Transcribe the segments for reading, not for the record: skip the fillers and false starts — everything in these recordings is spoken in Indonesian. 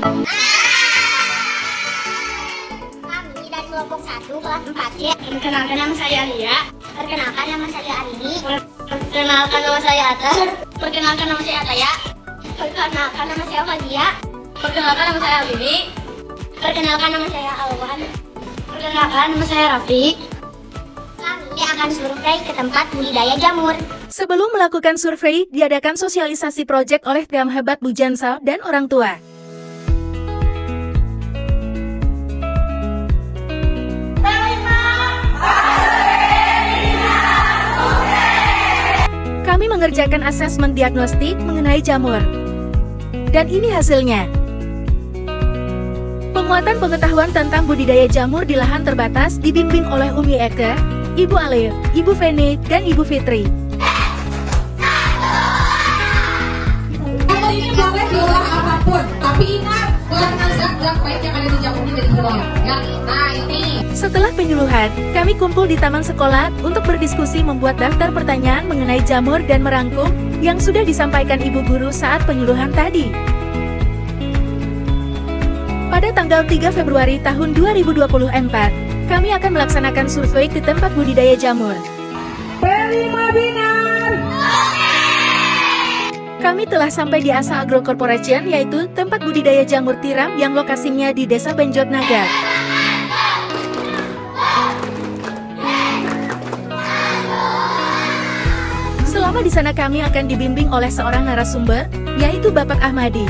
Kami dari kelompok 1 kelas 4C. Perkenalkan nama saya Lia. Perkenalkan nama saya Arini. Perkenalkan nama saya Atar. Perkenalkan nama saya Ataya. Perkenalkan nama saya Fadia. Perkenalkan nama saya Alini. Perkenalkan nama saya Alwan. Perkenalkan nama saya Raffi. Kami akan survei ke tempat budidaya jamur. Sebelum melakukan survei, diadakan sosialisasi proyek oleh tim hebat Bujansa dan orang tua. Kami mengerjakan asesmen diagnostik mengenai jamur. Dan ini hasilnya. Penguatan pengetahuan tentang budidaya jamur di lahan terbatas dibimbing oleh Umi Eke, Ibu Ale, Ibu Feni, dan Ibu Fitri. Jamur ini boleh diolah apapun, tapi ingat keluarkan zat-zat baik yang ada di jamur ini dari bawah. Ya, nah ini. Setelah penyuluhan, kami kumpul di taman sekolah untuk berdiskusi membuat daftar pertanyaan mengenai jamur dan merangkum yang sudah disampaikan Ibu Guru saat penyuluhan tadi. Pada tanggal 3 Februari tahun 2024, kami akan melaksanakan survei ke tempat budidaya jamur. Pelima Binar. Kami telah sampai di Asa Agro Corporation, yaitu tempat budidaya jamur tiram yang lokasinya di Desa Benjot Naga. Selama di sana kami akan dibimbing oleh seorang narasumber, yaitu Bapak Ahmadi.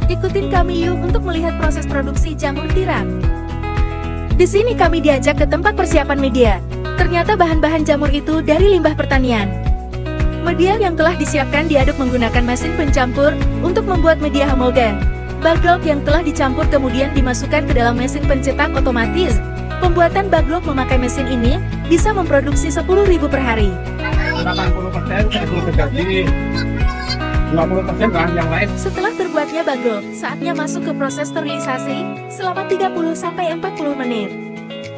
Ikutin kami yuk untuk melihat proses produksi jamur tiram. Di sini kami diajak ke tempat persiapan media. Ternyata bahan-bahan jamur itu dari limbah pertanian. Media yang telah disiapkan diaduk menggunakan mesin pencampur untuk membuat media homologen. Baglok yang telah dicampur kemudian dimasukkan ke dalam mesin pencetak otomatis. Pembuatan baglok memakai mesin ini bisa memproduksi 10.000 per hari. 80% saya belum terjadi. 20% kan yang lain. Setelah terbuatnya baglok, saatnya masuk ke proses sterilisasi selama 30-40 menit.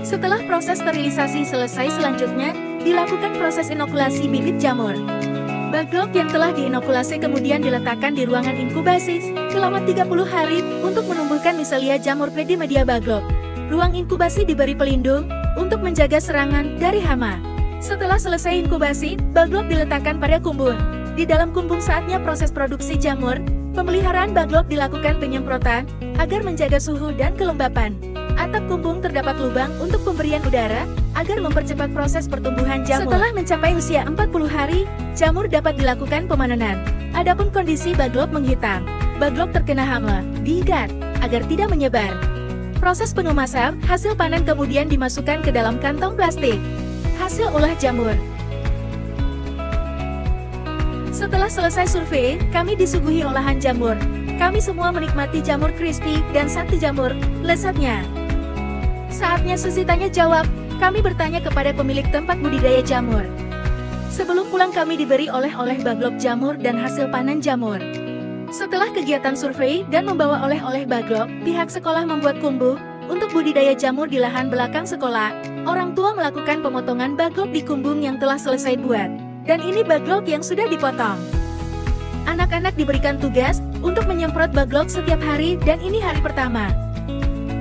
Setelah proses sterilisasi selesai, selanjutnya dilakukan proses inokulasi bibit jamur. Baglok yang telah diinokulasi kemudian diletakkan di ruangan inkubasi selama 30 hari untuk menumbuhkan miselia jamur pedi media baglok. Ruang inkubasi diberi pelindung untuk menjaga serangan dari hama. Setelah selesai inkubasi, baglok diletakkan pada kumbung. Di dalam kumbung saatnya proses produksi jamur. Pemeliharaan baglok dilakukan penyemprotan agar menjaga suhu dan kelembapan. Atap kumbung terdapat lubang untuk pemberian udara agar mempercepat proses pertumbuhan jamur. Setelah mencapai usia 40 hari, jamur dapat dilakukan pemanenan. Adapun kondisi baglok menghitam, baglok terkena hama, diikat agar tidak menyebar. Proses pengemasan, hasil panen kemudian dimasukkan ke dalam kantong plastik. Hasil olah jamur. Setelah selesai survei, kami disuguhi olahan jamur. Kami semua menikmati jamur crispy dan sate jamur, lezatnya. Saatnya sesi tanya jawab, kami bertanya kepada pemilik tempat budidaya jamur. Sebelum pulang kami diberi oleh-oleh baglok jamur dan hasil panen jamur. Setelah kegiatan survei dan membawa oleh-oleh baglok, pihak sekolah membuat kumbu untuk budidaya jamur di lahan belakang sekolah. Orang tua melakukan pemotongan baglok di kumbung yang telah selesai buat. Dan ini baglok yang sudah dipotong. Anak-anak diberikan tugas untuk menyemprot baglok setiap hari dan ini hari pertama.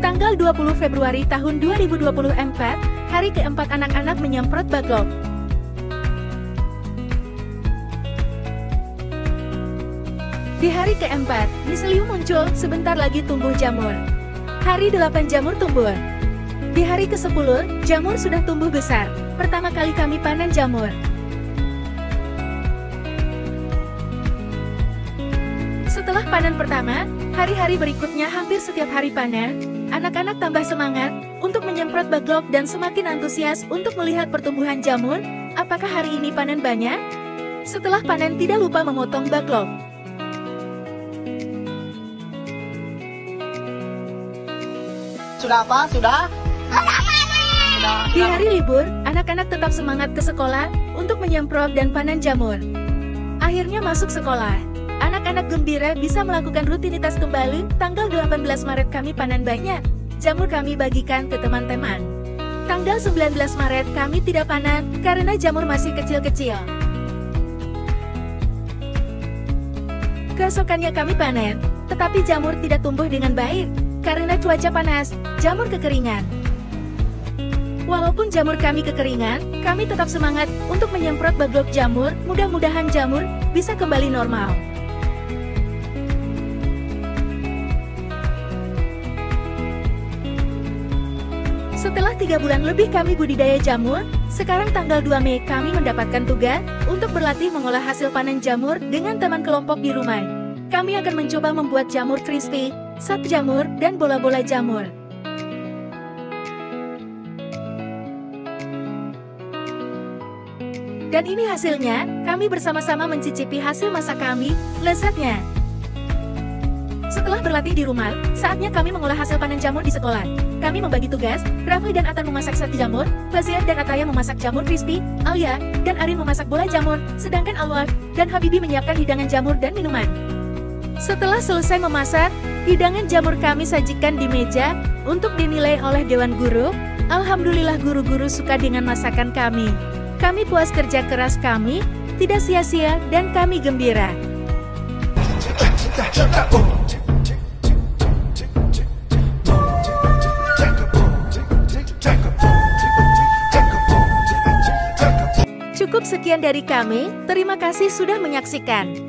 Tanggal 20 Februari tahun 2024, hari keempat anak-anak menyemprot baglok. Di hari keempat, miselium muncul, sebentar lagi tumbuh jamur. Hari 8 jamur tumbuh. Di hari ke-10, jamur sudah tumbuh besar. Pertama kali kami panen jamur. Setelah panen pertama, hari-hari berikutnya hampir setiap hari panen, anak-anak tambah semangat untuk menyemprot baglok dan semakin antusias untuk melihat pertumbuhan jamur. Apakah hari ini panen banyak? Setelah panen tidak lupa memotong baglok. Sudah apa? Sudah? Di hari libur, anak-anak tetap semangat ke sekolah untuk menyemprot dan panen jamur. Akhirnya masuk sekolah. Anak-anak gembira bisa melakukan rutinitas kembali. Tanggal 18 Maret kami panen banyak. Jamur kami bagikan ke teman-teman. Tanggal 19 Maret kami tidak panen karena jamur masih kecil-kecil. Keesokannya kami panen. tetapi jamur tidak tumbuh dengan baik. Karena cuaca panas, jamur kekeringan. Walaupun jamur kami kekeringan, kami tetap semangat untuk menyemprot backlog jamur. Mudah-mudahan jamur bisa kembali normal. Setelah 3 bulan lebih kami budidaya jamur, sekarang tanggal 2 Mei kami mendapatkan tugas untuk berlatih mengolah hasil panen jamur dengan teman kelompok di rumah. Kami akan mencoba membuat jamur crispy, sat jamur, dan bola-bola jamur. Dan ini hasilnya, kami bersama-sama mencicipi hasil masak kami, lezatnya. Setelah berlatih di rumah, saatnya kami mengolah hasil panen jamur di sekolah. Kami membagi tugas, Rafli dan Atan memasak sat jamur, Fazian dan Ataya memasak jamur crispy, Alia dan Arin memasak bola jamur, sedangkan Alwar dan Habibi menyiapkan hidangan jamur dan minuman. Setelah selesai memasak, hidangan jamur kami sajikan di meja untuk dinilai oleh Dewan Guru. Alhamdulillah guru-guru suka dengan masakan kami. Kami puas kerja keras kami, tidak sia-sia dan kami gembira. Cukup sekian dari kami, terima kasih sudah menyaksikan.